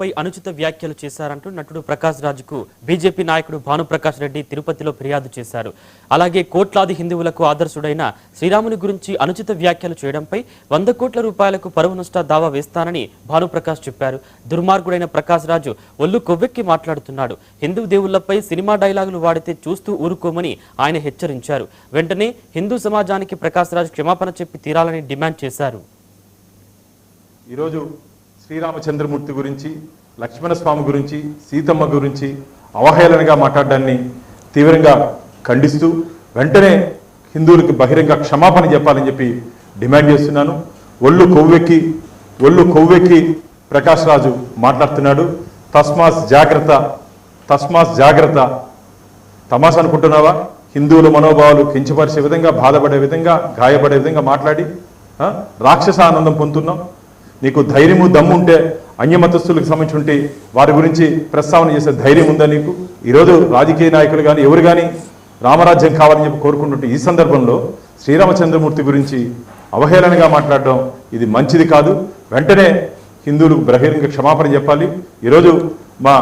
పై అనుచిత వ్యాఖ్యలు చేశారంటూ నటుడు ప్రకాష్ రాజుకు బీజేపీ నాయకుడు భానుప్రకాష్ రెడ్డి తిరుపతిలో ఫిర్యాదు చేశారు. అలాగే కోట్లాది హిందువులకు ఆదర్శుడైన శ్రీరాముని గురించి అనుచిత వ్యాఖ్యలు చేయడంపై 100 కోట్ల రూపాయలకు పరువు నష్ట దావా వేస్తానని భానుప్రకాష్ చెప్పారు. దుర్మార్గుడైన ప్రకాష్ రాజు ఒళ్ళు కొవ్వెక్కి మాట్లాడుతున్నాడు. హిందూ దేవుళ్లపై సినిమా డైలాగులు వాడితే చూస్తూ ఊరుకోమని ఆయన హెచ్చరించారు. వెంటనే హిందూ సమాజానికి ప్రకాష్ రాజు క్షమాపణ చెప్పి తీరాలని డిమాండ్ చేశారు. ఈరోజు శ్రీరామచంద్రమూర్తి గురించి, లక్ష్మణస్వామి గురించి, సీతమ్మ గురించి అవహేళనగా మాట్లాడడాన్ని తీవ్రంగా ఖండిస్తూ వెంటనే హిందువులకి బహిరంగ క్షమాపణ చెప్పాలని చెప్పి డిమాండ్ చేస్తున్నాను. ఒళ్ళు కొవ్వెక్కి ప్రకాష్ రాజు మాట్లాడుతున్నాడు. తస్మాత్ జాగ్రత్త. తమాషా అనుకుంటున్నావా? హిందువుల మనోభావాలు కించపరిచే విధంగా, బాధపడే విధంగా, గాయపడే విధంగా మాట్లాడి రాక్షస ఆనందం పొందుతున్నాం. నీకు ధైర్యము దమ్ము ఉంటే అన్యమతస్థులకు సంబంధించి వారి గురించి ప్రస్తావన చేసే ధైర్యం ఉందా నీకు? ఈరోజు రాజకీయ నాయకులు కానీ ఎవరు కానీ రామరాజ్యం కావాలని చెప్పి కోరుకుంటుంటే ఈ సందర్భంలో శ్రీరామచంద్రమూర్తి గురించి అవహేళనగా మాట్లాడడం ఇది మంచిది కాదు. వెంటనే హిందువులకు బహిరంగ క్షమాపణ చెప్పాలి. ఈరోజు మా